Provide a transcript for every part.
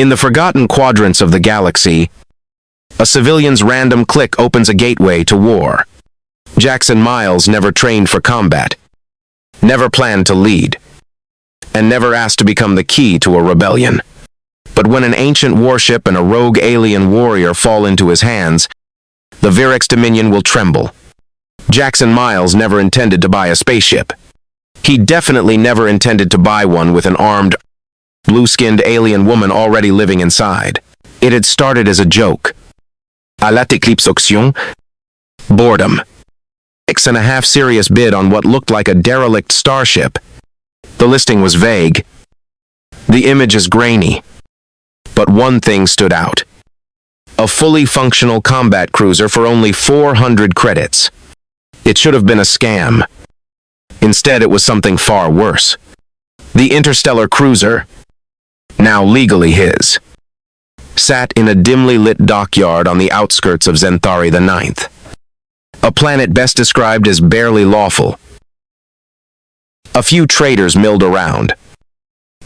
In the forgotten quadrants of the galaxy, a civilian's random click opens a gateway to war. Jackson Miles never trained for combat, never planned to lead, and never asked to become the key to a rebellion. But when an ancient warship and a rogue alien warrior fall into his hands, the Virex Dominion will tremble. Jackson Miles never intended to buy a spaceship. He definitely never intended to buy one with an armed, blue-skinned alien woman already living inside. It had started as a joke. Galactic boredom. 6.5 serious bid on what looked like a derelict starship. The listing was vague. The image is grainy. But one thing stood out. A fully functional combat cruiser for only 400 credits. It should have been a scam. Instead, it was something far worse. The Interstellar cruiser, now legally his, sat in a dimly lit dockyard on the outskirts of Zenthari the Ninth, a planet best described as barely lawful. A few traders milled around,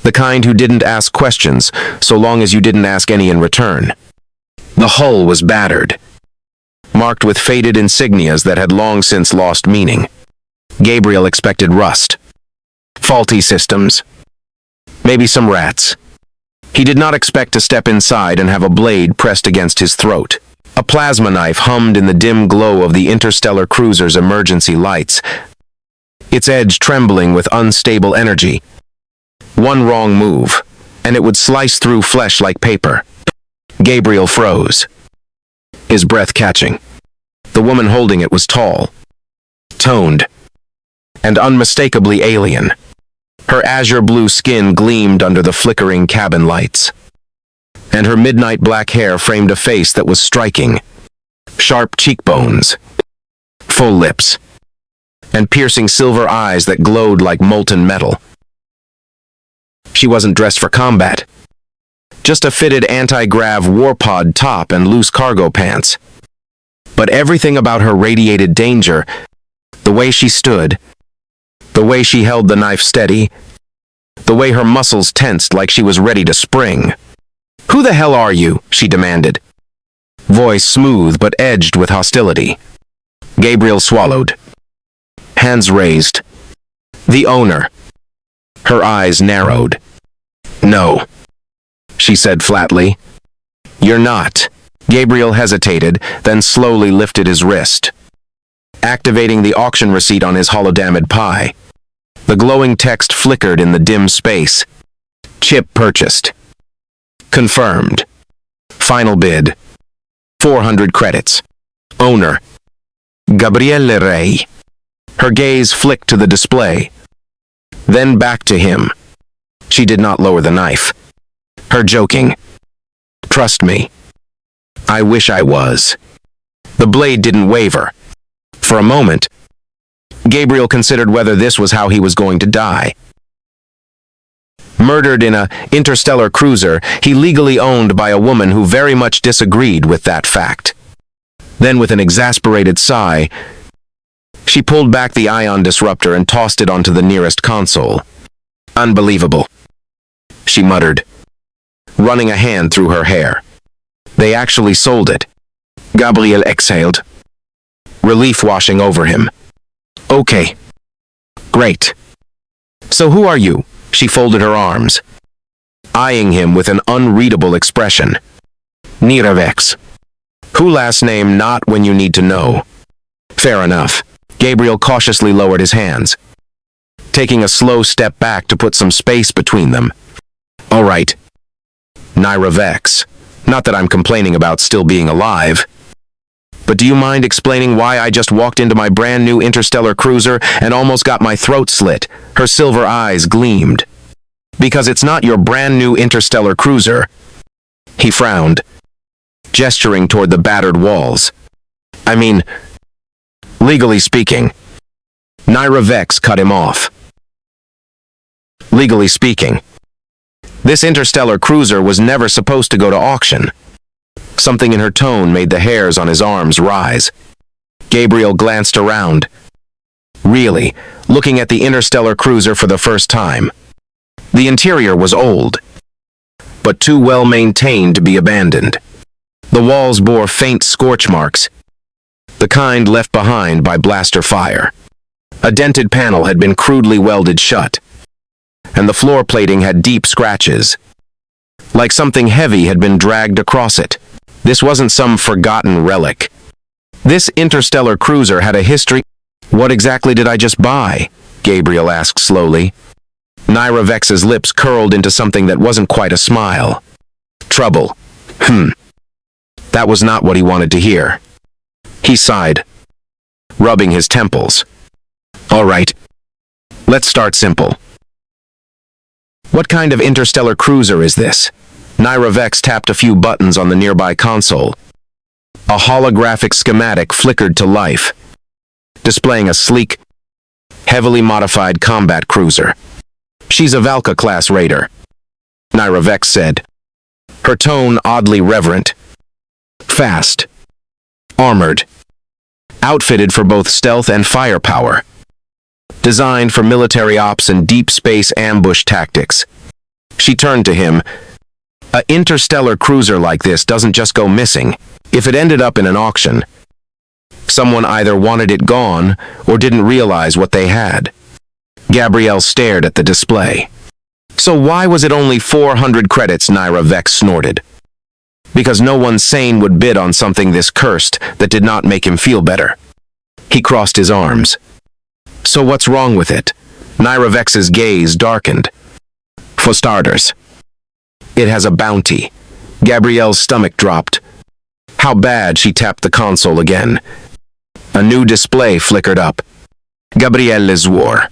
the kind who didn't ask questions so long as you didn't ask any in return. The hull was battered, marked with faded insignias that had long since lost meaning. Gabriel expected rust, faulty systems, maybe some rats. He did not expect to step inside and have a blade pressed against his throat. A plasma knife hummed in the dim glow of the Interstellar cruiser's emergency lights, its edge trembling with unstable energy. One wrong move, and it would slice through flesh like paper. Gabriel froze, his breath catching. The woman holding it was tall, toned, and unmistakably alien. Her azure blue skin gleamed under the flickering cabin lights, and her midnight black hair framed a face that was striking. Sharp cheekbones, full lips, and piercing silver eyes that glowed like molten metal. She wasn't dressed for combat. Just a fitted anti-grav warpod top and loose cargo pants. But everything about her radiated danger. The way she stood, the way she held the knife steady, the way her muscles tensed like she was ready to spring. "Who the hell are you?" she demanded. Voice smooth but edged with hostility. Gabriel swallowed, hands raised. "The owner." Her eyes narrowed. "No," she said flatly. "You're not." Gabriel hesitated, then slowly lifted his wrist, activating the auction receipt on his holodamid pie. The glowing text flickered in the dim space. Chip purchased. Confirmed. Final bid. 400 credits. Owner. Gabrielle Rey. Her gaze flicked to the display, then back to him. She did not lower the knife. Her joking. "Trust me. I wish I was." The blade didn't waver. For a moment, Gabriel considered whether this was how he was going to die. Murdered in a interstellar cruiser he legally owned by a woman who very much disagreed with that fact. Then with an exasperated sigh, she pulled back the ion disruptor and tossed it onto the nearest console. "Unbelievable," she muttered, running a hand through her hair. "They actually sold it." Gabriel exhaled, relief washing over him. "Okay. Great. So who are you?" She folded her arms, eyeing him with an unreadable expression. "Niravex. Who last name not when you need to know." "Fair enough." Gabriel cautiously lowered his hands, taking a slow step back to put some space between them. "All right. Niravex. Not that I'm complaining about still being alive. But do you mind explaining why I just walked into my brand new interstellar cruiser and almost got my throat slit?" Her silver eyes gleamed. "Because it's not your brand new interstellar cruiser." He frowned, gesturing toward the battered walls. "I mean, legally speaking." Niravex cut him off. "Legally speaking, this interstellar cruiser was never supposed to go to auction." Something in her tone made the hairs on his arms rise. Gabriel glanced around, really, looking at the interstellar cruiser for the first time. The interior was old. but too well maintained to be abandoned. The walls bore faint scorch marks, the kind left behind by blaster fire. A dented panel had been crudely welded shut, and the floor plating had deep scratches, like something heavy had been dragged across it. This wasn't some forgotten relic. This interstellar cruiser had a history. What exactly did I just buy? Gabriel asked slowly. Naira Vex's lips curled into something that wasn't quite a smile. Trouble. That was not what he wanted to hear. He sighed, rubbing his temples. All right, let's start simple. What kind of interstellar cruiser is this? Naira Vex tapped a few buttons on the nearby console. A holographic schematic flickered to life, displaying a sleek, heavily modified combat cruiser. She's a Valka-class raider, Naira Vex said, her tone oddly reverent. Fast, armored, outfitted for both stealth and firepower. Designed for military ops and deep space ambush tactics. She turned to him. An interstellar cruiser like this doesn't just go missing. If it ended up in an auction, someone either wanted it gone or didn't realize what they had. Gabrielle stared at the display. So why was it only 400 credits? Naira Vex snorted. Because no one sane would bid on something this cursed that did not make him feel better. He crossed his arms. So what's wrong with it? Naira Vex's gaze darkened. For starters, it has a bounty. Gabrielle's stomach dropped. How bad? She tapped the console again. A new display flickered up. Gabrielle's War.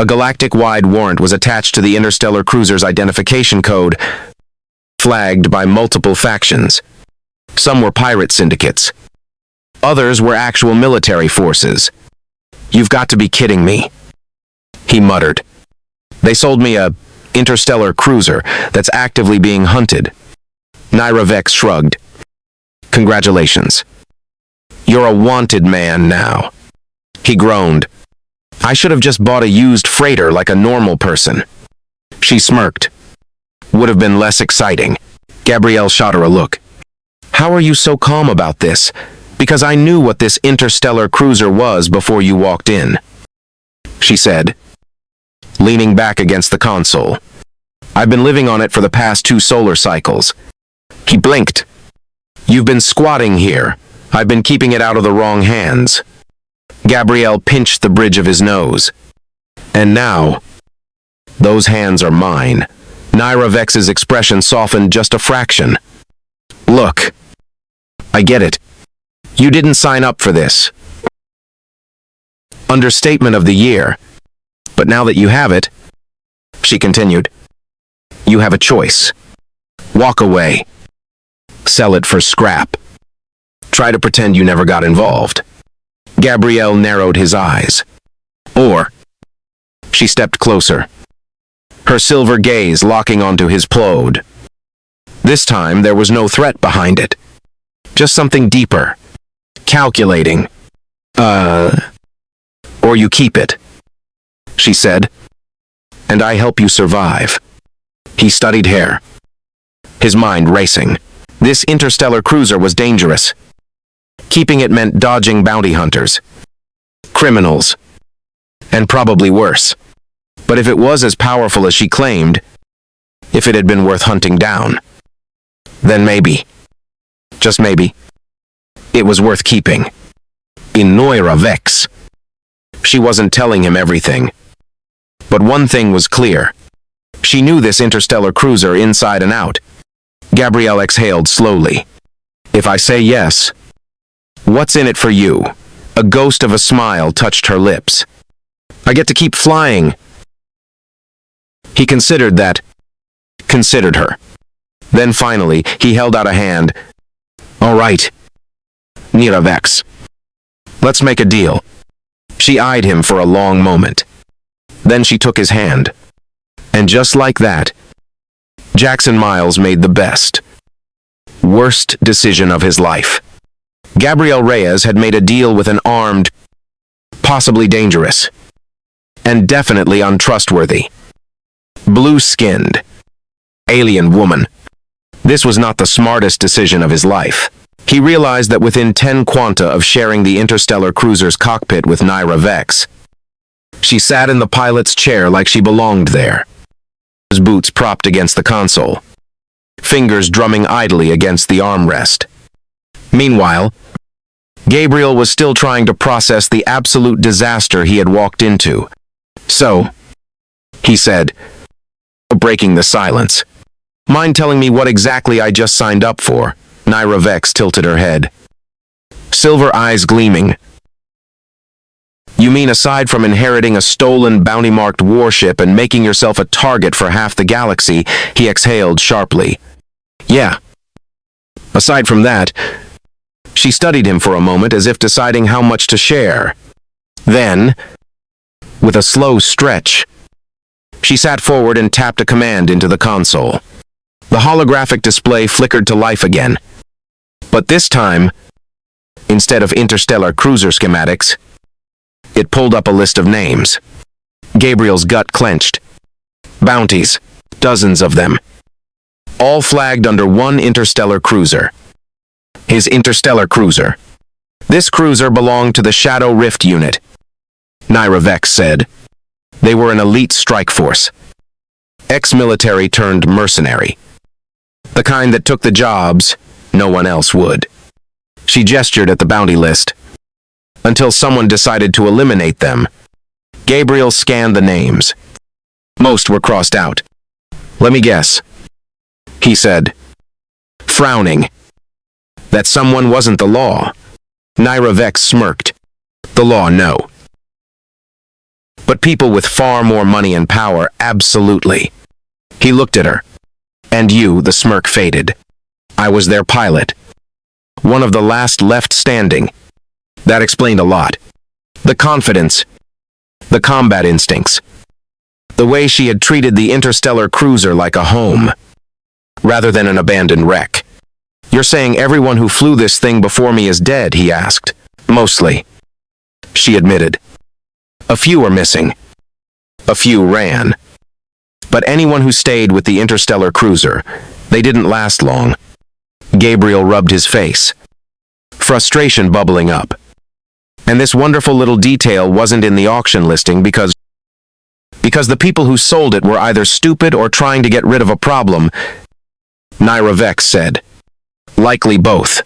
A galactic-wide warrant was attached to the interstellar cruiser's identification code, flagged by multiple factions. Some were pirate syndicates. Others were actual military forces. You've got to be kidding me, he muttered. They sold me a interstellar cruiser that's actively being hunted. Naira Vex shrugged. Congratulations. You're a wanted man now. He groaned. I should have just bought a used freighter like a normal person. She smirked. Would have been less exciting. Gabrielle shot her a look. How are you so calm about this? Because I knew what this interstellar cruiser was before you walked in, she said, leaning back against the console. I've been living on it for the past 2 solar cycles. He blinked. You've been squatting here. I've been keeping it out of the wrong hands. Gabrielle pinched the bridge of his nose. And now, those hands are mine. Naira Vex's expression softened just a fraction. Look, I get it. You didn't sign up for this. Understatement of the year. But now that you have it, she continued, you have a choice. Walk away. Sell it for scrap. Try to pretend you never got involved. Gabrielle narrowed his eyes. Or, she stepped closer, her silver gaze locking onto his plode. This time there was no threat behind it. Just something deeper. Calculating. Or you keep it, she said, and I help you survive. He studied her, his mind racing. This interstellar cruiser was dangerous. Keeping it meant dodging bounty hunters, criminals, and probably worse. But if it was as powerful as she claimed, if it had been worth hunting down, then maybe, just maybe, it was worth keeping. In Naira Vex. She wasn't telling him everything. But one thing was clear. She knew this interstellar cruiser inside and out. Gabrielle exhaled slowly. If I say yes, what's in it for you? A ghost of a smile touched her lips. I get to keep flying. He considered her. Then finally, he held out a hand. All right, Naira Vex. Let's make a deal. She eyed him for a long moment. Then she took his hand. And just like that, Jackson Miles made the best, worst decision of his life. Gabriel Reyes had made a deal with an armed, possibly dangerous, and definitely untrustworthy, blue-skinned, Alien woman. This was not the smartest decision of his life. He realized that within 10 quanta of sharing the interstellar cruiser's cockpit with Naira Vex, she sat in the pilot's chair like she belonged there. His boots propped against the console, fingers drumming idly against the armrest. Meanwhile, Gabriel was still trying to process the absolute disaster he had walked into. "So," he said, breaking the silence. "Mind telling me what exactly I just signed up for?" Naira Vex tilted her head, silver eyes gleaming. "You mean aside from inheriting a stolen bounty-marked warship and making yourself a target for half the galaxy," he exhaled sharply. "Yeah. Aside from that," she studied him for a moment as if deciding how much to share. Then, with a slow stretch, she sat forward and tapped a command into the console. The holographic display flickered to life again. But this time, instead of interstellar cruiser schematics, it pulled up a list of names. Gabriel's gut clenched. Bounties, dozens of them, all flagged under one interstellar cruiser. His interstellar cruiser. This cruiser belonged to the Shadow Rift unit, Naira Vex said. They were an elite strike force. Ex-military turned mercenary. The kind that took the jobs no one else would. She gestured at the bounty list. Until someone decided to eliminate them. Gabriel scanned the names. Most were crossed out. "Let me guess," he said, frowning. "That someone wasn't the law." Naira Vex smirked. "The law, no. But people with far more money and power, absolutely." He looked at her. "And you," the smirk faded. "I was their pilot. One of the last left standing." That explained a lot. The confidence, the combat instincts, the way she had treated the interstellar cruiser like a home, rather than an abandoned wreck. "You're saying everyone who flew this thing before me is dead?" he asked. "Mostly," she admitted. "A few are missing. A few ran. But anyone who stayed with the interstellar cruiser, they didn't last long." Gabriel rubbed his face, frustration bubbling up. And this wonderful little detail wasn't in the auction listing because the people who sold it were either stupid or trying to get rid of a problem, Naira Vex said. "Likely both."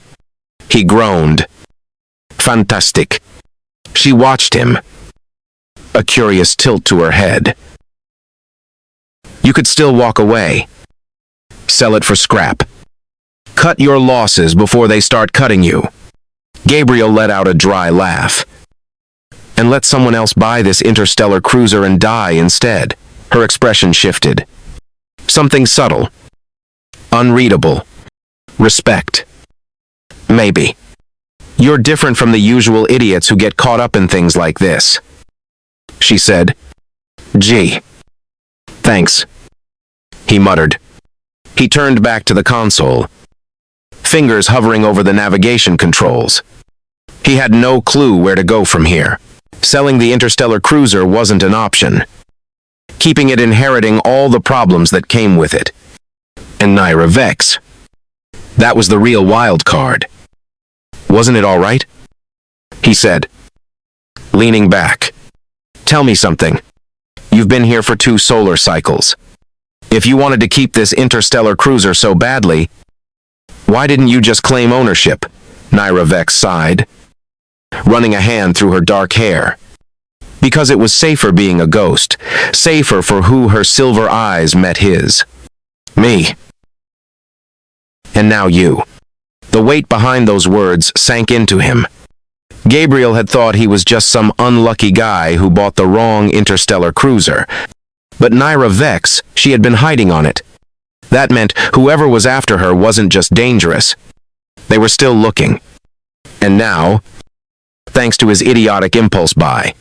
He groaned. "Fantastic." She watched him, a curious tilt to her head. "You could still walk away. Sell it for scrap. Cut your losses before they start cutting you." Gabriel let out a dry laugh. "And let someone else buy this interstellar cruiser and die instead." Her expression shifted. Something subtle, unreadable. Respect. "Maybe. You're different from the usual idiots who get caught up in things like this," she said. "Gee. Thanks," he muttered. He turned back to the console, fingers hovering over the navigation controls. He had no clue where to go from here. Selling the interstellar cruiser wasn't an option. Keeping it inheriting all the problems that came with it. And Naira Vex. That was the real wild card. "Wasn't it all right?" he said, leaning back. "Tell me something. You've been here for 2 solar cycles. If you wanted to keep this interstellar cruiser so badly, why didn't you just claim ownership?" Naira Vex sighed, running a hand through her dark hair. "Because it was safer being a ghost, safer for who her silver eyes met his. Me. And now you." The weight behind those words sank into him. Gabriel had thought he was just some unlucky guy who bought the wrong interstellar cruiser. But Naira Vex, she had been hiding on it. That meant whoever was after her wasn't just dangerous. They were still looking. And now, thanks to his idiotic impulse buy,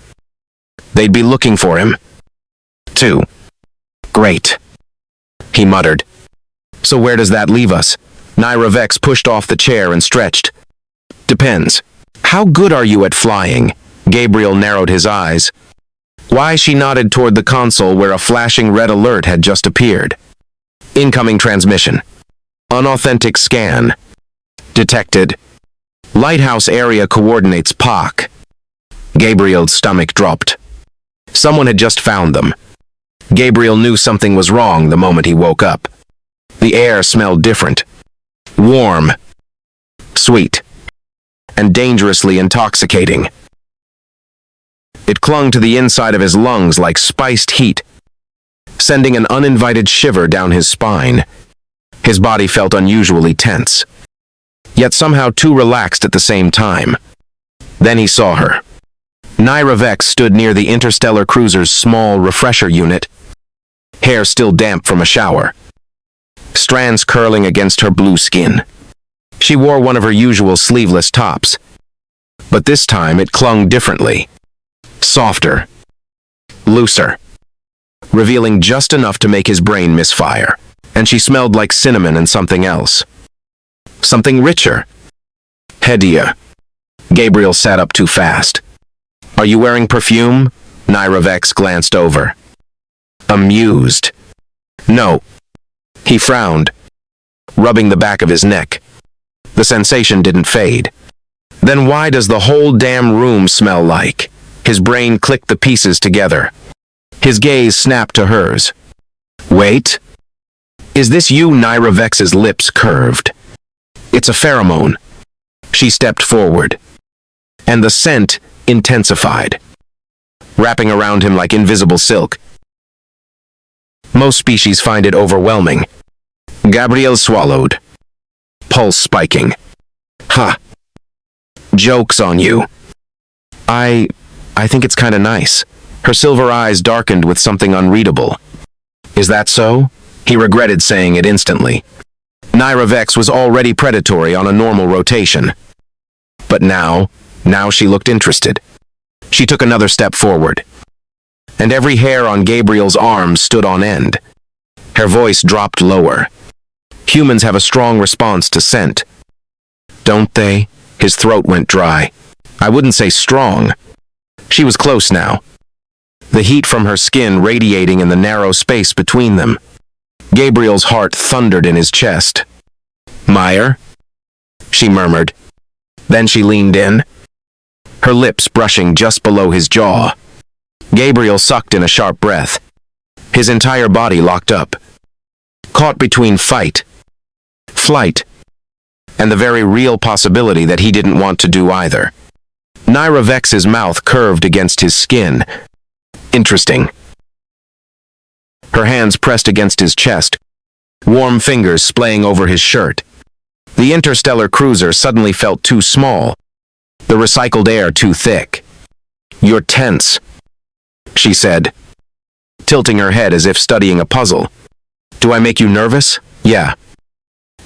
they'd be looking for him, too. "Great," he muttered. "So where does that leave us?" Naira Vex pushed off the chair and stretched. "Depends. How good are you at flying?" Gabriel narrowed his eyes. Why, she nodded toward the console where a flashing red alert had just appeared. Incoming transmission. Unauthentic scan. Detected. Lighthouse area coordinates POC. Gabriel's stomach dropped. Someone had just found them. Gabriel knew something was wrong the moment he woke up. The air smelled different. Warm. Sweet. And dangerously intoxicating. It clung to the inside of his lungs like spiced heat, sending an uninvited shiver down his spine. His body felt unusually tense, yet somehow too relaxed at the same time. Then he saw her. Naira Vex stood near the Interstellar cruiser's small refresher unit, hair still damp from a shower, strands curling against her blue skin. She wore one of her usual sleeveless tops, but this time it clung differently. Softer. Looser. Revealing just enough to make his brain misfire. And she smelled like cinnamon and something else. Something richer. Hedia. Gabriel sat up too fast. Are you wearing perfume? Naira Vex glanced over. Amused. No. He frowned, rubbing the back of his neck. The sensation didn't fade. Then why does the whole damn room smell like? His brain clicked the pieces together. His gaze snapped to hers. Wait. Is this you? Naira Vex's lips curved. It's a pheromone. She stepped forward. And the scent intensified, wrapping around him like invisible silk. Most species find it overwhelming. Gabriel swallowed, pulse spiking. Ha! Joke's on you. I think it's kinda nice. Her silver eyes darkened with something unreadable. Is that so? He regretted saying it instantly. Naira Vex was already predatory on a normal rotation. But now she looked interested. She took another step forward, and every hair on Gabriel's arms stood on end. Her voice dropped lower. Humans have a strong response to scent. Don't they? His throat went dry. I wouldn't say strong. She was close now, the heat from her skin radiating in the narrow space between them. Gabriel's heart thundered in his chest. Meyer? She murmured. Then she leaned in, her lips brushing just below his jaw. Gabriel sucked in a sharp breath, his entire body locked up, caught between fight, flight, and the very real possibility that he didn't want to do either. Naira Vex's mouth curved against his skin. Interesting. Her hands pressed against his chest, warm fingers splaying over his shirt. The Interstellar cruiser suddenly felt too small, the recycled air too thick. You're tense, she said, tilting her head as if studying a puzzle. Do I make you nervous? Yeah.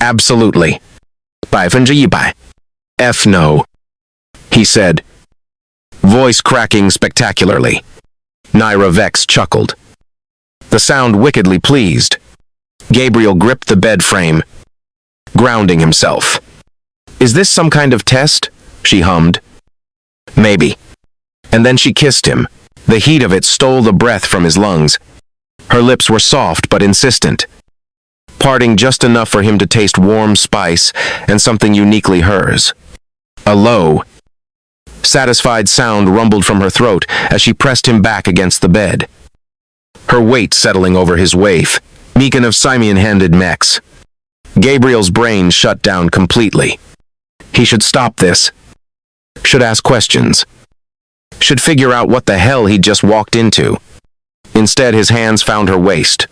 Absolutely. 100%. F no, he said, voice cracking spectacularly. Naira Vex chuckled, the sound wickedly pleased. Gabriel gripped the bed frame, grounding himself. Is this some kind of test? She hummed. Maybe. And then she kissed him. The heat of it stole the breath from his lungs. Her lips were soft but insistent, parting just enough for him to taste warm spice and something uniquely hers. A low, satisfied sound rumbled from her throat as she pressed him back against the bed, her weight settling over his waif. Meekin of Simeon-handed mechs. Gabriel's brain shut down completely. He should stop this. Should ask questions. Should figure out what the hell he'd just walked into. Instead, his hands found her waist,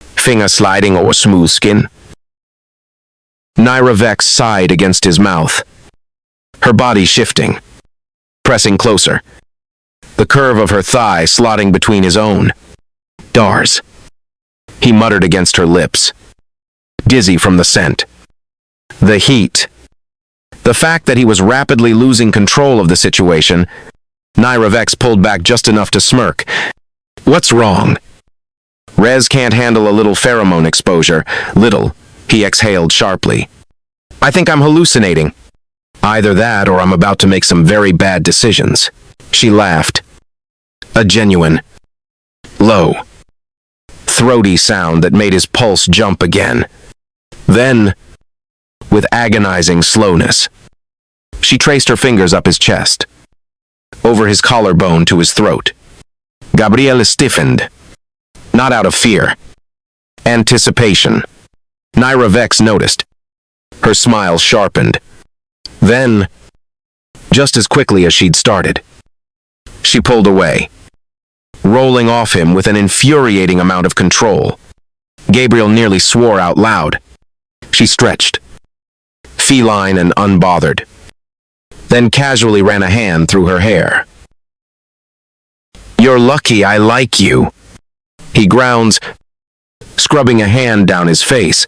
finger sliding over smooth skin. Naira Vex sighed against his mouth, her body shifting, pressing closer, the curve of her thigh slotting between his own. Dars, he muttered against her lips, dizzy from the scent. The heat. The fact that he was rapidly losing control of the situation. Naira Vex pulled back just enough to smirk. What's wrong? Rez can't handle a little pheromone exposure. Little, he exhaled sharply. I think I'm hallucinating. Either that or I'm about to make some very bad decisions. She laughed. A genuine, low, throaty sound that made his pulse jump again. Then, with agonizing slowness, she traced her fingers up his chest, over his collarbone to his throat. Gabriel stiffened, not out of fear. Anticipation. Naira Vex noticed. Her smile sharpened. Then, just as quickly as she'd started, she pulled away, rolling off him with an infuriating amount of control. Gabriel nearly swore out loud. She stretched, feline and unbothered, then casually ran a hand through her hair. "You're lucky I like you," he grounds, scrubbing a hand down his face.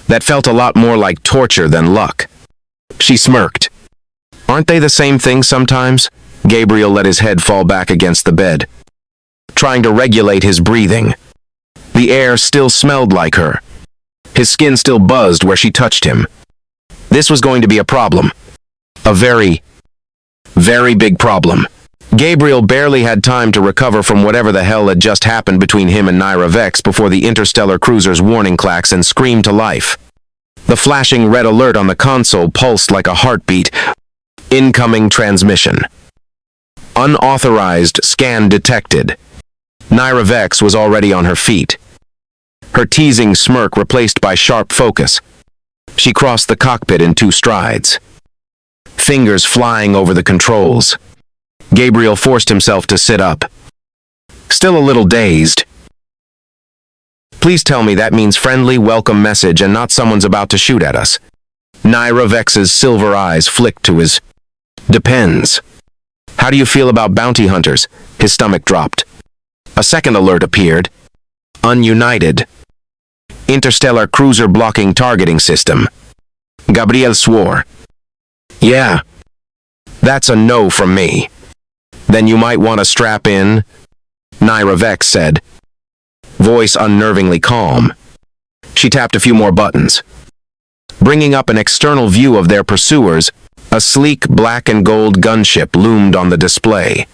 That felt a lot more like torture than luck. She smirked. "Aren't they the same thing sometimes?" Gabriel let his head fall back against the bed, trying to regulate his breathing. The air still smelled like her. His skin still buzzed where she touched him. This was going to be a problem. A very, very big problem. Gabriel barely had time to recover from whatever the hell had just happened between him and Naira Vex before the Interstellar cruiser's warning clacks and screamed to life. The flashing red alert on the console pulsed like a heartbeat. Incoming transmission. Unauthorized scan detected. Naira Vex was already on her feet, her teasing smirk replaced by sharp focus. She crossed the cockpit in 2 strides, fingers flying over the controls. Gabriel forced himself to sit up, still a little dazed. "Please tell me that means friendly welcome message and not someone's about to shoot at us." Naira Vex's silver eyes flicked to his. "Depends. How do you feel about bounty hunters?" His stomach dropped. A second alert appeared. Ununited. Interstellar cruiser blocking targeting system. Gabriel swore. "Yeah. That's a no from me." "Then you might want to strap in," Naira Vex said, voice unnervingly calm. She tapped a few more buttons, bringing up an external view of their pursuers. A sleek black and gold gunship loomed on the display.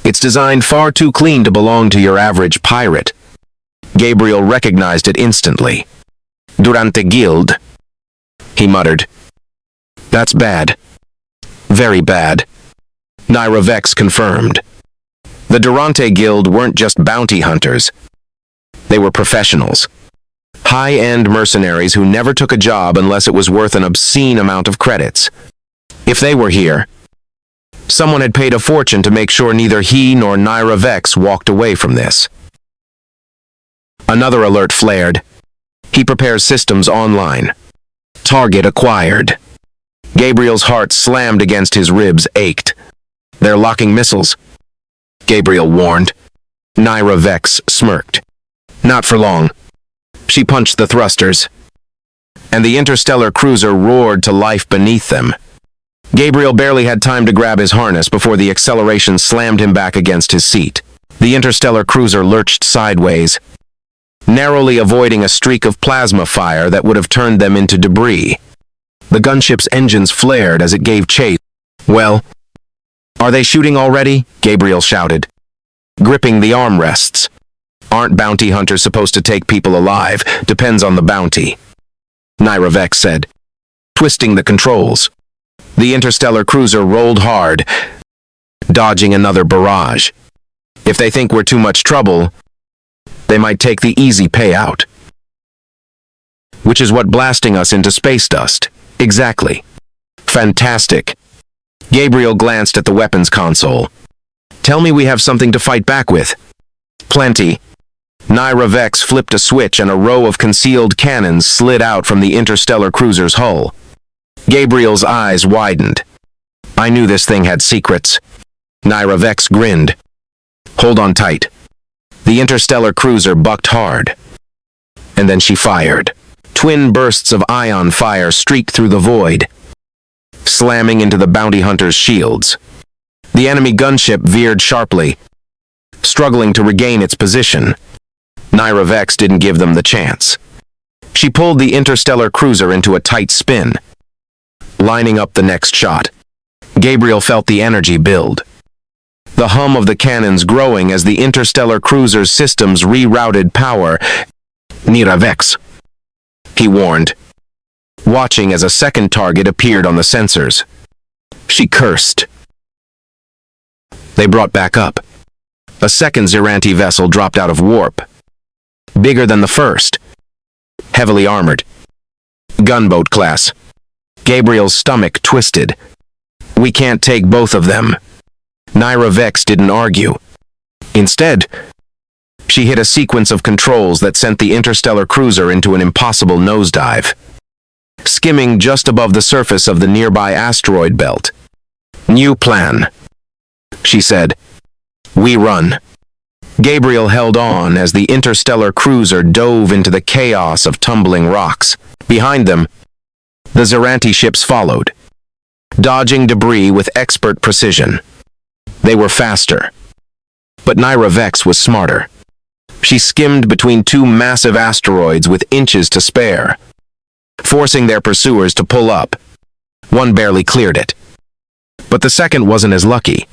Its design far too clean to belong to your average pirate. Gabriel recognized it instantly. "Durante Guild," he muttered. "That's bad. Very bad." Naira Vex confirmed. The Durante Guild weren't just bounty hunters. They were professionals. High-end mercenaries who never took a job unless it was worth an obscene amount of credits. If they were here, someone had paid a fortune to make sure neither he nor Naira Vex walked away from this. Another alert flared. "He prepares systems online. Target acquired." Gabriel's heart slammed against his ribs, ached. "They're locking missiles," Gabriel warned. Naira Vex smirked. "Not for long." She punched the thrusters, and the interstellar cruiser roared to life beneath them. Gabriel barely had time to grab his harness before the acceleration slammed him back against his seat. The interstellar cruiser lurched sideways, narrowly avoiding a streak of plasma fire that would have turned them into debris. The gunship's engines flared as it gave chase. "Well, are they shooting already?" Gabriel shouted, gripping the armrests. "Aren't bounty hunters supposed to take people alive? Depends on the bounty," Naira Vex said, twisting the controls. The interstellar cruiser rolled hard, dodging another barrage. If they think we're too much trouble, they might take the easy payout. Which is what blasting us into space dust. Exactly. Fantastic. Gabriel glanced at the weapons console. "Tell me we have something to fight back with." "Plenty." Naira Vex flipped a switch and a row of concealed cannons slid out from the interstellar cruiser's hull. Gabriel's eyes widened. "I knew this thing had secrets." Naira Vex grinned. "Hold on tight." The interstellar cruiser bucked hard, and then she fired. Twin bursts of ion fire streaked through the void, slamming into the bounty hunter's shields. The enemy gunship veered sharply, struggling to regain its position. Naira Vex didn't give them the chance. She pulled the interstellar cruiser into a tight spin, lining up the next shot. Gabriel felt the energy build. the hum of the cannons growing as the interstellar cruiser's systems rerouted power. "Nira Vex," he warned, watching as a second target appeared on the sensors. She cursed. They brought back up. A second Zeranti vessel dropped out of warp. Bigger than the first. Heavily armored. Gunboat class. Gabriel's stomach twisted. "We can't take both of them." Nira Vex didn't argue. Instead, she hit a sequence of controls that sent the interstellar cruiser into an impossible nosedive, skimming just above the surface of the nearby asteroid belt. "New plan," she said. "We run." Gabriel held on as the interstellar cruiser dove into the chaos of tumbling rocks. Behind them, the Zeranti ships followed, dodging debris with expert precision. They were faster, but Nira Vex was smarter. She skimmed between two massive asteroids with inches to spare, forcing their pursuers to pull up. One barely cleared it. But the second wasn't as lucky.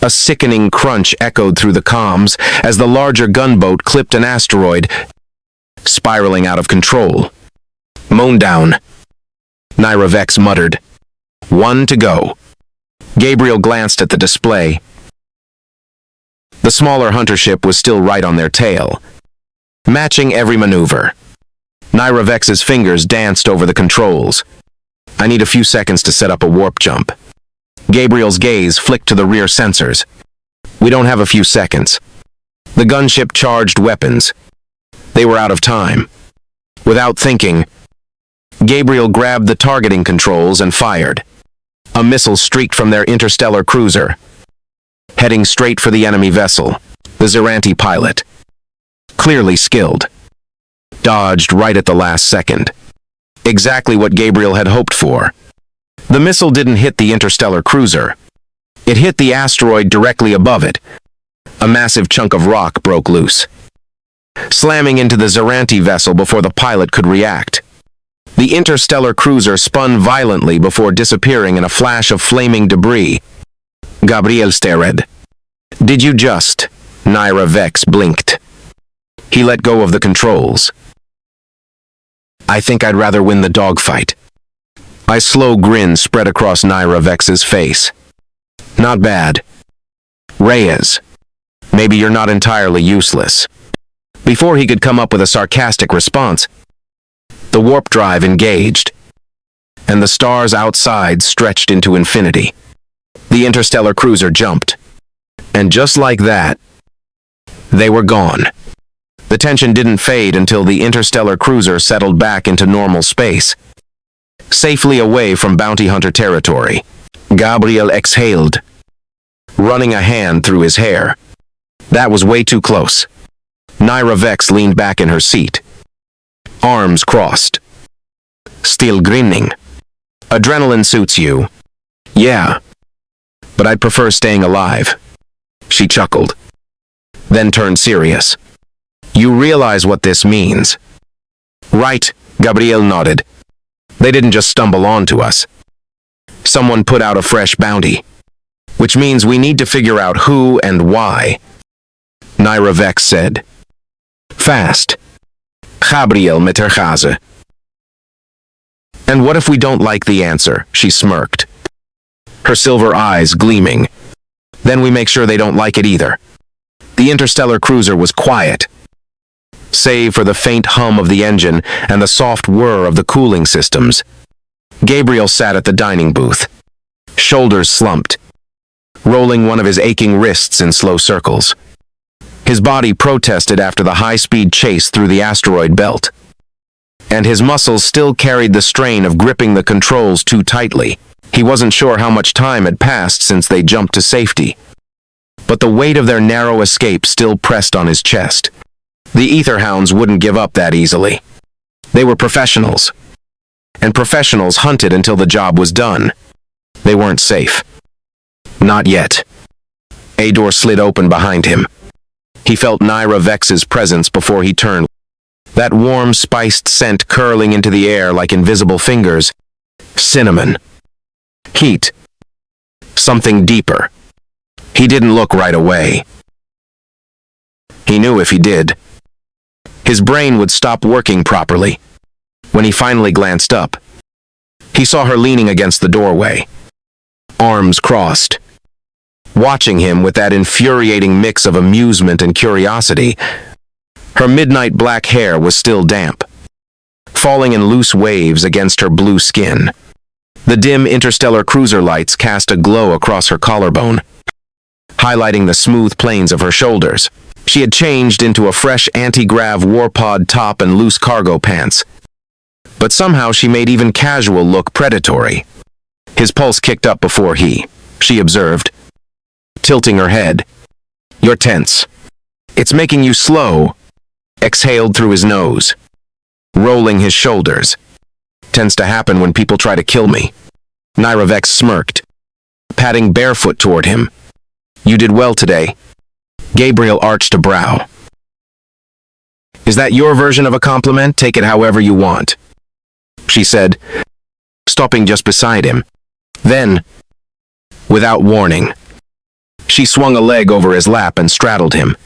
A sickening crunch echoed through the comms as the larger gunboat clipped an asteroid, spiraling out of control. "Moan down," Nira Vex muttered. "One to go." Gabriel glanced at the display. The smaller hunter ship was still right on their tail, matching every maneuver. Nira Vex's fingers danced over the controls. "I need a few seconds to set up a warp jump." Gabriel's gaze flicked to the rear sensors. "We don't have a few seconds." The gunship charged weapons. They were out of time. Without thinking, Gabriel grabbed the targeting controls and fired. A missile streaked from their interstellar cruiser, heading straight for the enemy vessel. The Zeranti pilot, clearly skilled, dodged right at the last second. Exactly what Gabriel had hoped for. The missile didn't hit the interstellar cruiser. It hit the asteroid directly above it. A massive chunk of rock broke loose, slamming into the Zeranti vessel before the pilot could react. The interstellar cruiser spun violently before disappearing in a flash of flaming debris. Gabriel stared. "Did you just?" Nira Vex blinked. He let go of the controls. "I think I'd rather win the dogfight." A slow grin spread across Nira Vex's face. "Not bad. Reyes, maybe you're not entirely useless." Before he could come up with a sarcastic response, the warp drive engaged, and the stars outside stretched into infinity. The interstellar cruiser jumped, and just like that, they were gone. The tension didn't fade until the interstellar cruiser settled back into normal space, safely away from bounty hunter territory. Gabriel exhaled, running a hand through his hair. That was way too close. Nira Vex leaned back in her seat, arms crossed, still grinning. "Adrenaline suits you." "Yeah, but I'd prefer staying alive." She chuckled, then turned serious. "You realize what this means?" "Right," Gabriel nodded. "They didn't just stumble onto us. Someone put out a fresh bounty, which means we need to figure out who and why," Nira Vex said. "Fast." Gabriel met haar gaze. "And what if we don't like the answer?" She smirked, her silver eyes gleaming. "Then we make sure they don't like it either." The interstellar cruiser was quiet, save for the faint hum of the engine and the soft whir of the cooling systems. Gabriel sat at the dining booth, shoulders slumped, rolling one of his aching wrists in slow circles. His body protested after the high-speed chase through the asteroid belt, and his muscles still carried the strain of gripping the controls too tightly. He wasn't sure how much time had passed since they jumped to safety, but the weight of their narrow escape still pressed on his chest. The Etherhounds wouldn't give up that easily. They were professionals, and professionals hunted until the job was done. They weren't safe. Not yet. A door slid open behind him. He felt Nira Vex's presence before he turned, that warm, spiced scent curling into the air like invisible fingers. Cinnamon. Heat. Something deeper. He didn't look right away. He knew if he did, his brain would stop working properly. When he finally glanced up, he saw her leaning against the doorway, arms crossed, watching him with that infuriating mix of amusement and curiosity. Her midnight black hair was still damp, falling in loose waves against her blue skin. The dim interstellar cruiser lights cast a glow across her collarbone, highlighting the smooth planes of her shoulders. She had changed into a fresh anti-grav warpod top and loose cargo pants, but somehow she made even casual look predatory. His pulse kicked up before she observed, tilting her head. "You're tense. It's making you slow," exhaled through his nose, rolling his shoulders. "Tends to happen when people try to kill me." Naira Vex smirked, padding barefoot toward him. "You did well today." Gabriel arched a brow. "Is that your version of a compliment? Take it however you want," she said, stopping just beside him. Then, without warning, she swung a leg over his lap and straddled him.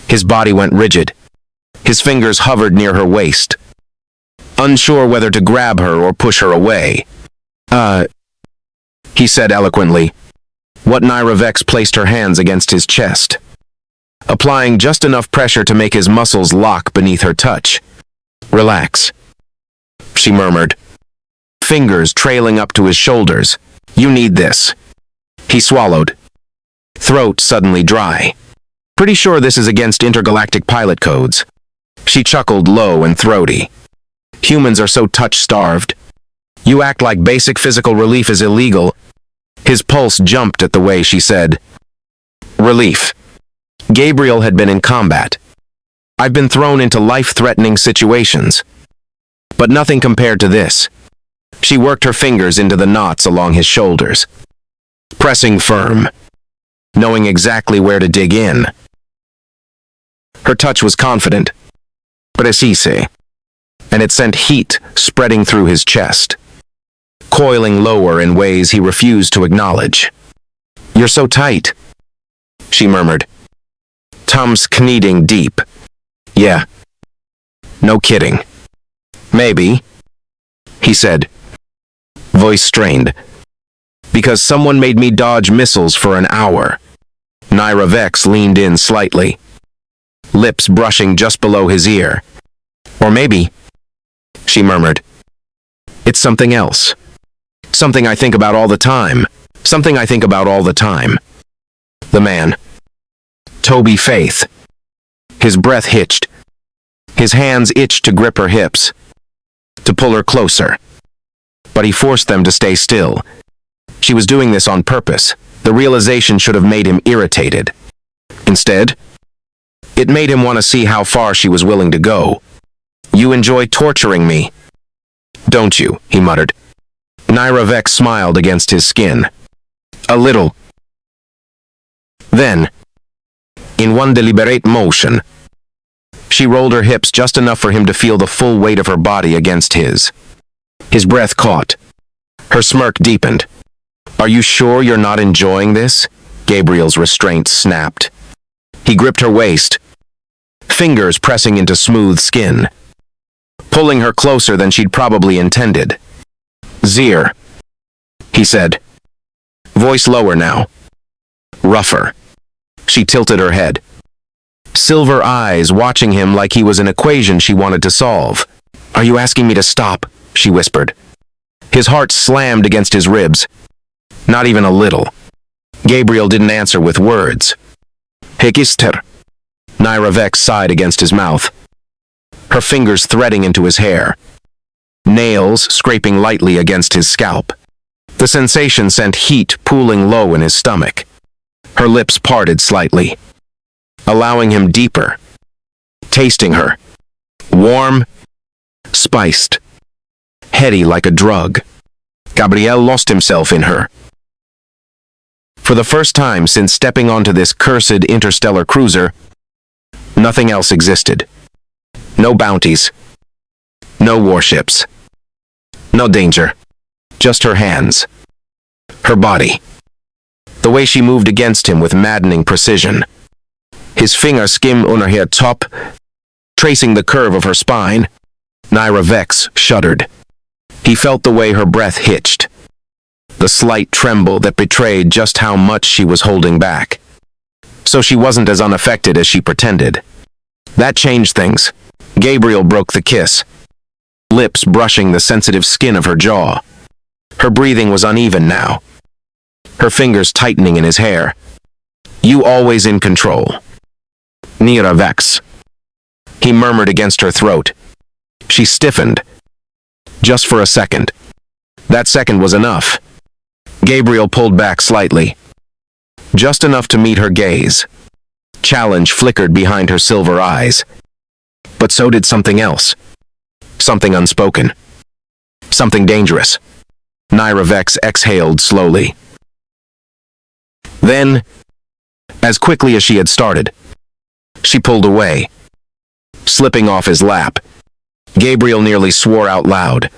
His body went rigid. His fingers hovered near her waist, unsure whether to grab her or push her away. He said eloquently. What Naira Vex placed her hands against his chest, applying just enough pressure to make his muscles lock beneath her touch. "Relax," she murmured, fingers trailing up to his shoulders. "You need this." He swallowed, throat suddenly dry. "Pretty sure this is against intergalactic pilot codes." She chuckled low and throaty. "Humans are so touch-starved. You act like basic physical relief is illegal." His pulse jumped at the way she said, "Relief." Gabriel had been in combat. "I've been thrown into life-threatening situations, but nothing compared to this." She worked her fingers into the knots along his shoulders, pressing firm, knowing exactly where to dig in. Her touch was confident, precise, and it sent heat spreading through his chest, coiling lower in ways he refused to acknowledge. "You're so tight," she murmured, thumbs kneading deep. "Yeah. No kidding." "Maybe," he said, voice strained. "Because someone made me dodge missiles for an hour." Naira Vex leaned in slightly, lips brushing just below his ear. "Or maybe," she murmured, "it's something else. Something I think about all the time. Something I think about all the time." The man, Toby Faith. His breath hitched. His hands itched to grip her hips, to pull her closer. But he forced them to stay still. She was doing this on purpose. The realization should have made him irritated. Instead, it made him want to see how far she was willing to go. "You enjoy torturing me, don't you?" he muttered. Naira Vex smiled against his skin. "A little." Then, in one deliberate motion, she rolled her hips just enough for him to feel the full weight of her body against his. His breath caught. Her smirk deepened. "Are you sure you're not enjoying this?" Gabriel's restraint snapped. He gripped her waist, fingers pressing into smooth skin, pulling her closer than she'd probably intended. "Zir," he said, voice lower now, rougher. She tilted her head, silver eyes watching him like he was an equation she wanted to solve. "Are you asking me to stop?" she whispered. His heart slammed against his ribs. Not even a little. Gabriel didn't answer with words. "Hegister." Naira Vex sighed against his mouth, her fingers threading into his hair, nails scraping lightly against his scalp. The sensation sent heat pooling low in his stomach. Her lips parted slightly, allowing him deeper, tasting her. Warm, spiced, heady like a drug. Gabriel lost himself in her. For the first time since stepping onto this cursed interstellar cruiser, nothing else existed. No bounties, no warships, no danger. Just her hands, her body, the way she moved against him with maddening precision. His finger skimmed under her top, tracing the curve of her spine. Naira Vex shuddered. He felt the way her breath hitched, the slight tremble that betrayed just how much she was holding back. So she wasn't as unaffected as she pretended. That changed things. Gabriel broke the kiss, lips brushing the sensitive skin of her jaw. Her breathing was uneven now, her fingers tightening in his hair. You always in control. Naira Vex. He murmured against her throat. She stiffened. Just for a second. That second was enough. Gabriel pulled back slightly. Just enough to meet her gaze. Challenge flickered behind her silver eyes. But so did something else. Something unspoken. Something dangerous. Naira Vex exhaled slowly. Then, as quickly as she had started, she pulled away, slipping off his lap. Gabriel nearly swore out loud.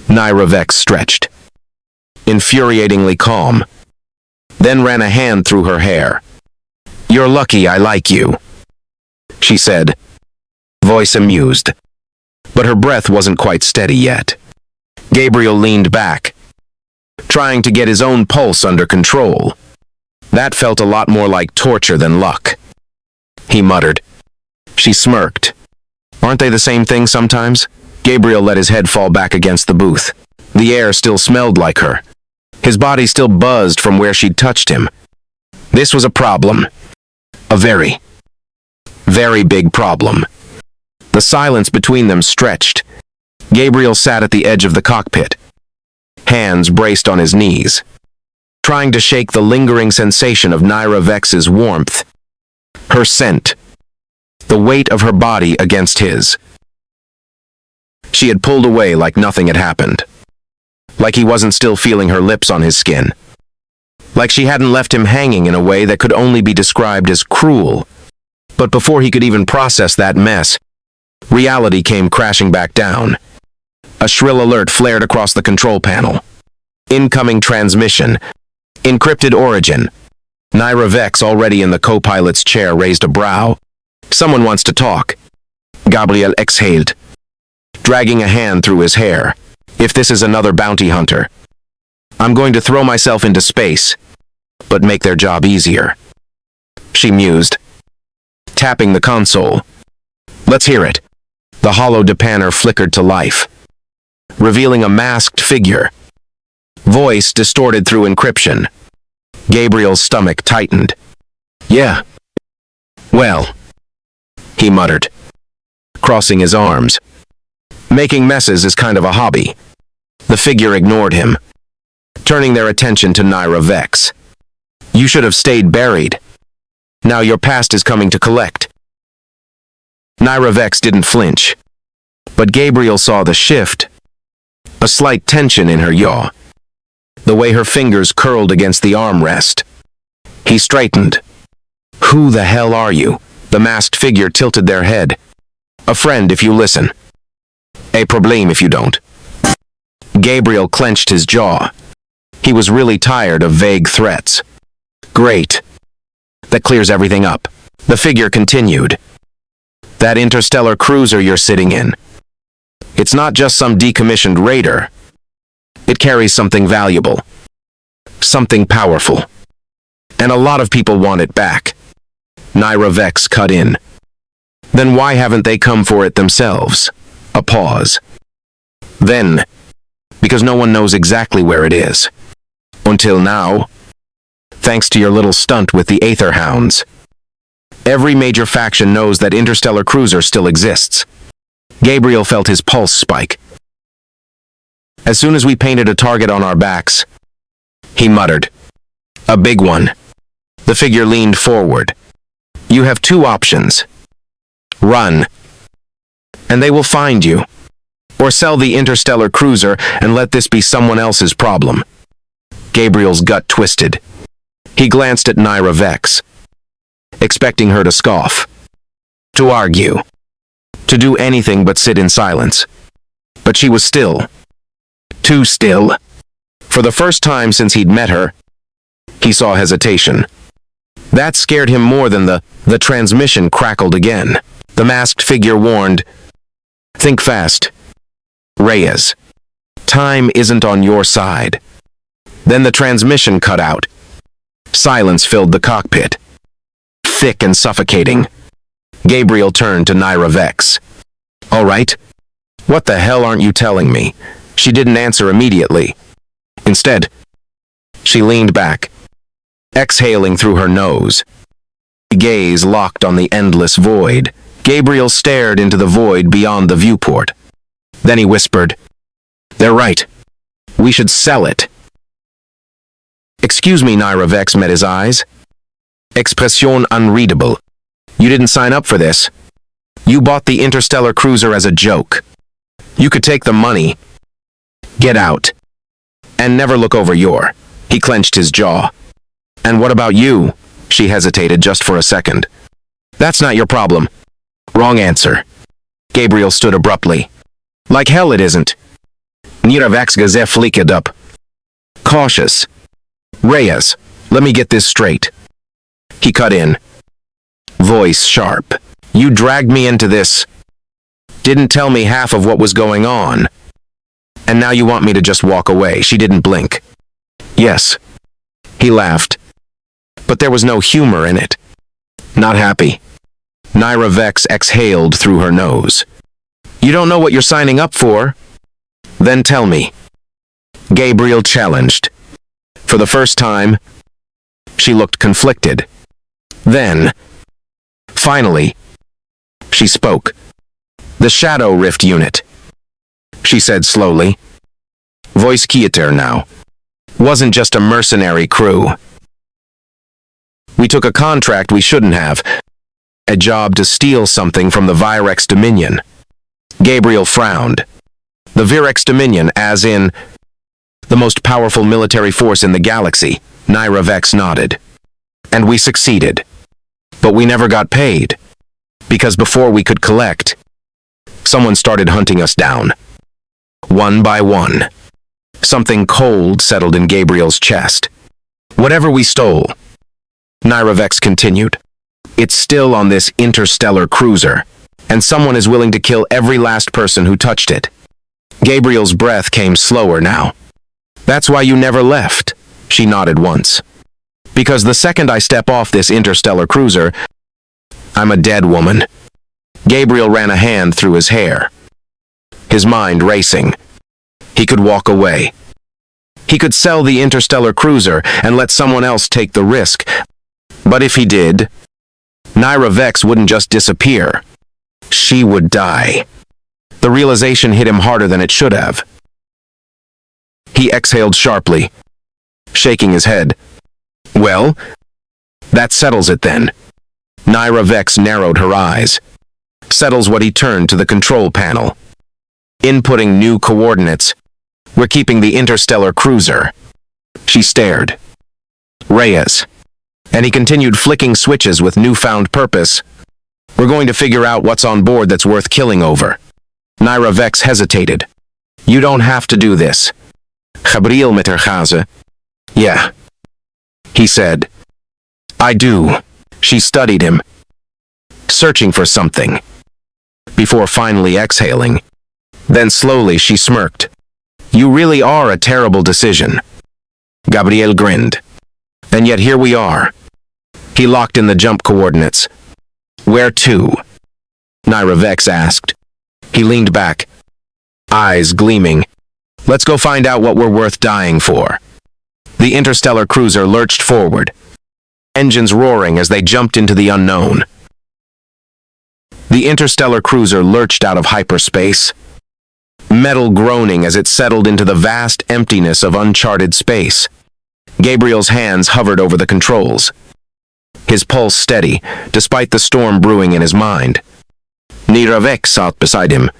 Naira Vex stretched, infuriatingly calm, then ran a hand through her hair. You're lucky I like you, she said, voice amused. But her breath wasn't quite steady yet. Gabriel leaned back, trying to get his own pulse under control. That felt a lot more like torture than luck. He muttered. She smirked. Aren't they the same thing sometimes? Gabriel let his head fall back against the booth. The air still smelled like her. His body still buzzed from where she'd touched him. This was a problem. A very, very big problem. The silence between them stretched. Gabriel sat at the edge of the cockpit, hands braced on his knees, trying to shake the lingering sensation of Naira Vex's warmth, her scent, the weight of her body against his. She had pulled away like nothing had happened, like he wasn't still feeling her lips on his skin, like she hadn't left him hanging in a way that could only be described as cruel. But before he could even process that mess, reality came crashing back down. A shrill alert flared across the control panel. Incoming transmission. Encrypted origin. Naira Vex, already in the co-pilot's chair, raised a brow. Someone wants to talk. Gabriel exhaled, dragging a hand through his hair. If this is another bounty hunter, I'm going to throw myself into space, but make their job easier. She mused, tapping the console. Let's hear it. The hollow depanner flickered to life, revealing a masked figure. Voice distorted through encryption. Gabriel's stomach tightened. Yeah. Well, he muttered, crossing his arms. Making messes is kind of a hobby. The figure ignored him, turning their attention to Naira Vex. You should have stayed buried. Now your past is coming to collect. Naira Vex didn't flinch, but Gabriel saw the shift, a slight tension in her yaw, the way her fingers curled against the armrest. He straightened. Who the hell are you? The masked figure tilted their head. A friend if you listen. A problem if you don't. Gabriel clenched his jaw. He was really tired of vague threats. Great. That clears everything up. The figure continued. That interstellar cruiser you're sitting in. It's not just some decommissioned raider. It carries something valuable. Something powerful. And a lot of people want it back. Naira Vex cut in. Then why haven't they come for it themselves? A pause. Then, because no one knows exactly where it is. Until now, thanks to your little stunt with the Aether Hounds. Every major faction knows that interstellar cruiser still exists. Gabriel felt his pulse spike. As soon as we painted a target on our backs, he muttered. A big one. The figure leaned forward. You have two options. Run, and they will find you. Or sell the interstellar cruiser and let this be someone else's problem. Gabriel's gut twisted. He glanced at Naira Vex, expecting her to scoff, to argue, to do anything but sit in silence. But she was still. Too still. For the first time since he'd met her, He saw hesitation. That scared him more than the transmission crackled again. The masked figure warned, "Think fast. Reyes. Time isn't on your side." Then the transmission cut out. Silence filled the cockpit. Thick and suffocating. Gabriel turned to Naira Vex. "All right? What the hell aren't you telling me?" She didn't answer immediately. Instead, she leaned back, exhaling through her nose. Gaze locked on the endless void. Gabriel stared into the void beyond the viewport. Then he whispered, "They're right. We should sell it." "Excuse me," Naira Vex met his eyes. Expression unreadable. "You didn't sign up for this. You bought the Interstellar cruiser as a joke. You could take the money. Get out. And never look over your..." He clenched his jaw. "And what about you?" She hesitated just for a second. "That's not your problem." "Wrong answer." Gabriel stood abruptly. "Like hell it isn't." Naira Vex gazef flicked up. Cautious. "Reyes, let me get this straight." He cut in. Voice sharp. "You dragged me into this. Didn't tell me half of what was going on. And now you want me to just walk away." She didn't blink. "Yes." He laughed. But there was no humor in it. "Not happy." Naira Vex exhaled through her nose. "You don't know what you're signing up for?" "Then tell me." Gabriel challenged. For the first time, she looked conflicted. Then, finally, she spoke. "The Shadow Rift Unit," she said slowly. Voice quieter now. "Wasn't just a mercenary crew. We took a contract we shouldn't have. A job to steal something from the Virex Dominion." Gabriel frowned. The Virex Dominion, as in the most powerful military force in the galaxy. Naira Vex nodded. "And we succeeded. But we never got paid. Because before we could collect, someone started hunting us down. One by one." Something cold settled in Gabriel's chest. "Whatever we stole," Naira Vex continued, "it's still on this interstellar cruiser, and someone is willing to kill every last person who touched it." Gabriel's breath came slower now. "That's why you never left," she nodded once. "Because the second I step off this interstellar cruiser, I'm a dead woman." Gabriel ran a hand through his hair, his mind racing. He could walk away. He could sell the interstellar cruiser and let someone else take the risk. But if he did, Naira Vex wouldn't just disappear. She would die. The realization hit him harder than it should have. He exhaled sharply, shaking his head. "Well, that settles it then." Naira Vex narrowed her eyes. "Settles what?" He turned to the control panel. "Inputting new coordinates. We're keeping the interstellar cruiser." She stared. "Reyes." And he continued flicking switches with newfound purpose. "We're going to figure out what's on board that's worth killing over." Naira Vex hesitated. "You don't have to do this." Gabriel met haar gaze. "Yeah," he said. "I do." She studied him, searching for something, before finally exhaling. Then slowly she smirked. "You really are a terrible decision." Gabriel grinned. "And yet here we are." He locked in the jump coordinates. "Where to?" Naira Vex asked. He leaned back, eyes gleaming. "Let's go find out what we're worth dying for." The interstellar cruiser lurched forward, engines roaring as they jumped into the unknown. The interstellar cruiser lurched out of hyperspace, metal groaning as it settled into the vast emptiness of uncharted space. Gabriel's hands hovered over the controls, his pulse steady, despite the storm brewing in his mind. Naira Vex sat beside him,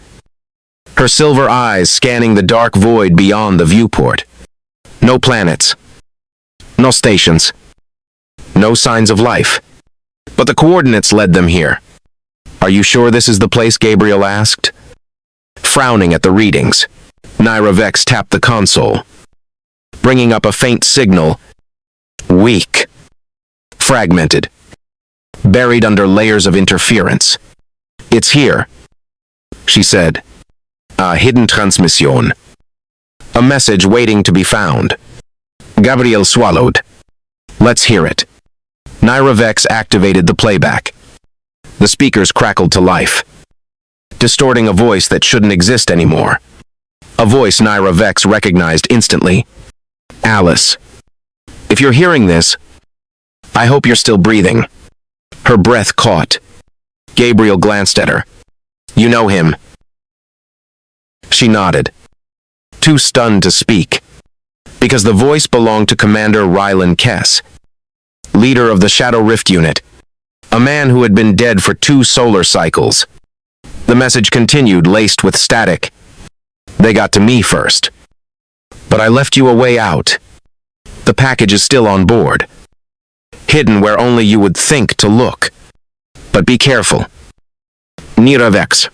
her silver eyes scanning the dark void beyond the viewport. No planets, no stations, no signs of life. But the coordinates led them here. "Are you sure this is the place?" Gabriel asked. Frowning at the readings, Naira Vex tapped the console, bringing up a faint signal. Weak. Fragmented. Buried under layers of interference. It's here, she said. A hidden transmission. A message waiting to be found. Gabriel swallowed. Let's hear it. Naira Vex activated the playback. The speakers crackled to life, distorting a voice that shouldn't exist anymore. A voice Naira Vex recognized instantly. Alice. If you're hearing this, I hope you're still breathing. Her breath caught. Gabriel glanced at her. You know him. She nodded, too stunned to speak, because the voice belonged to Commander Rylan Kess, leader of the Shadow Rift Unit, a man who had been dead for 2 solar cycles. The message continued, laced with static. They got to me first. But I left you a way out. The package is still on board, hidden where only you would think to look. But be careful. Naira Vex.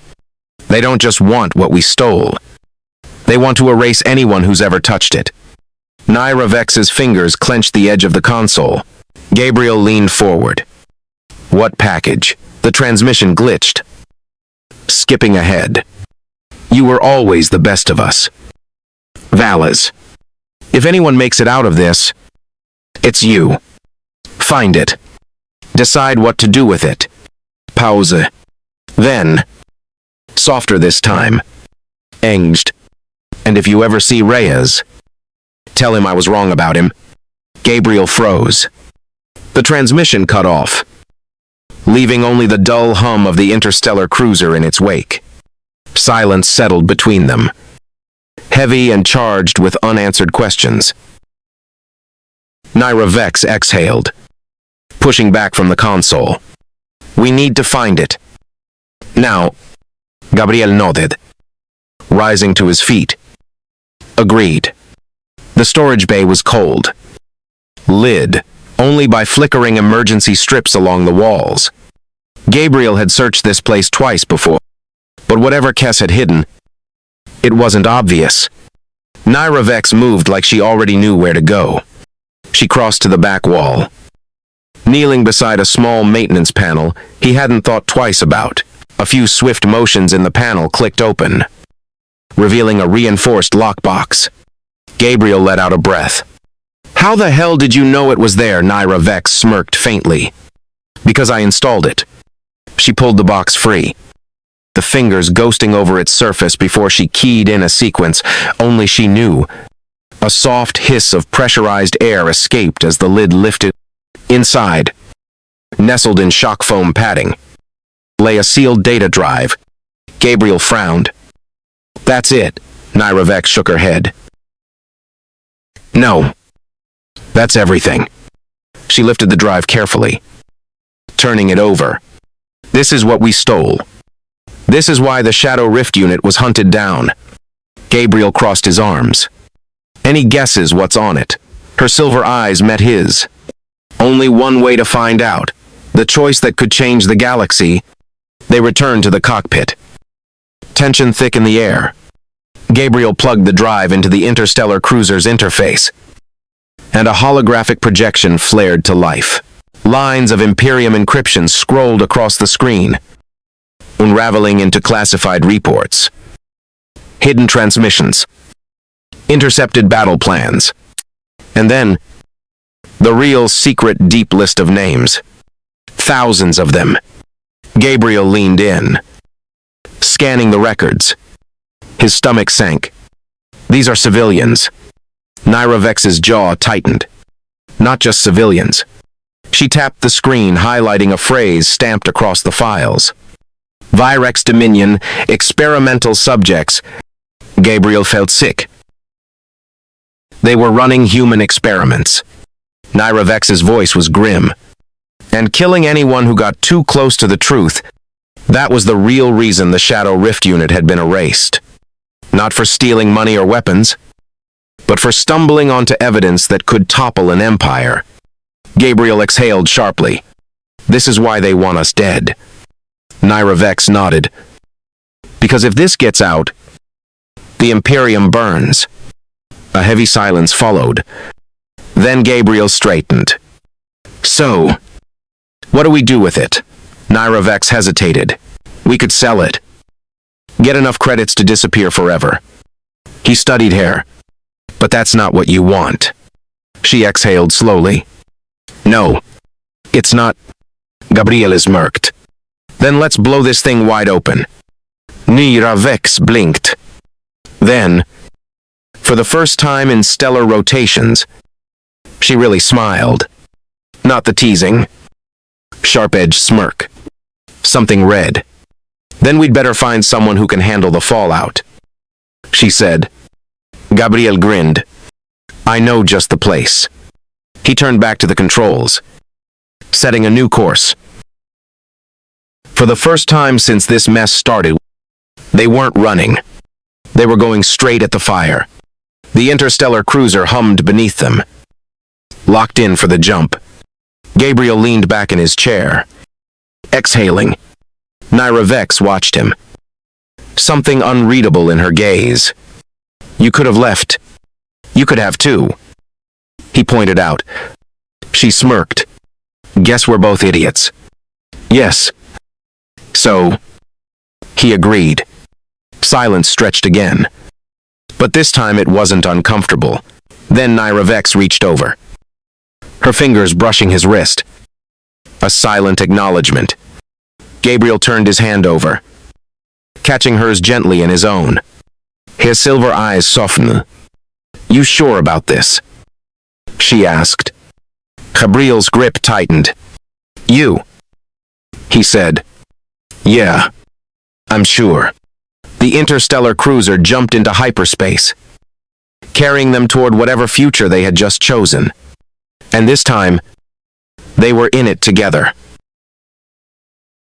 They don't just want what we stole. They want to erase anyone who's ever touched it. Naira Vex's fingers clenched the edge of the console. Gabriel leaned forward. What package? The transmission glitched. Skipping ahead. You were always the best of us. Valas. If anyone makes it out of this, it's you. Find it. Decide what to do with it. Pause. Then, softer this time. Enged. And if you ever see Reyes, tell him I was wrong about him. Gabriel froze. The transmission cut off, leaving only the dull hum of the interstellar cruiser in its wake. Silence settled between them, heavy and charged with unanswered questions. Naira Vex exhaled, pushing back from the console. We need to find it. Now, Gabriel nodded, rising to his feet. Agreed. The storage bay was cold, lit only by flickering emergency strips along the walls. Gabriel had searched this place twice before, but whatever Kess had hidden, it wasn't obvious. Naira Vex moved like she already knew where to go. She crossed to the back wall. Kneeling beside a small maintenance panel he hadn't thought twice about, a few swift motions in the panel clicked open, revealing a reinforced lockbox. Gabriel let out a breath. How the hell did you know it was there? Naira Vex smirked faintly. Because I installed it. She pulled the box free, the fingers ghosting over its surface before she keyed in a sequence only she knew. A soft hiss of pressurized air escaped as the lid lifted. Inside, nestled in shock foam padding, lay a sealed data drive. Gabriel frowned. That's it. Naira Vex shook her head. No. That's everything. She lifted the drive carefully, turning it over. This is what we stole. This is why the Shadow Rift Unit was hunted down. Gabriel crossed his arms. Any guesses what's on it? Her silver eyes met his. Only one way to find out. The choice that could change the galaxy. They returned to the cockpit. Tension thick in the air. Gabriel plugged the drive into the interstellar cruiser's interface, and a holographic projection flared to life. Lines of Imperium encryption scrolled across the screen, unraveling into classified reports. Hidden transmissions. Intercepted battle plans. And then, the real secret deep list of names. Thousands of them. Gabriel leaned in, scanning the records. His stomach sank. These are civilians. Naira Vex's jaw tightened. Not just civilians. She tapped the screen, highlighting a phrase stamped across the files. Virex Dominion, experimental subjects. Gabriel felt sick. They were running human experiments. Naira Vex's voice was grim. And killing anyone who got too close to the truth, that was the real reason the Shadow Rift Unit had been erased. Not for stealing money or weapons, but for stumbling onto evidence that could topple an empire. Gabriel exhaled sharply. This is why they want us dead. Naira Vex nodded. Because if this gets out, the Imperium burns. A heavy silence followed. Then Gabriel straightened. So, what do we do with it? Naira Vex hesitated. We could sell it. Get enough credits to disappear forever. He studied her. But that's not what you want. She exhaled slowly. No, it's not. Gabriel is murked. Then let's blow this thing wide open. Naira Vex blinked. Then, for the first time in stellar rotations, she really smiled. Not the teasing. Sharp-edged smirk. Something red. Then we'd better find someone who can handle the fallout, she said. Gabriel grinned. I know just the place. He turned back to the controls, setting a new course. For the first time since this mess started, they weren't running. They were going straight at the fire. The interstellar cruiser hummed beneath them. Locked in for the jump. Gabriel leaned back in his chair, exhaling. Naira Vex watched him. Something unreadable in her gaze. You could have left. You could have too. He pointed out. She smirked. Guess we're both idiots. Yes. So, he agreed. Silence stretched again. But this time it wasn't uncomfortable. Then Naira Vex reached over, her fingers brushing his wrist. A silent acknowledgement. Gabriel turned his hand over, catching hers gently in his own. His silver eyes softened. You sure about this? She asked. Gabriel's grip tightened. You, he said. Yeah, I'm sure. The interstellar cruiser jumped into hyperspace, carrying them toward whatever future they had just chosen. And this time, they were in it together.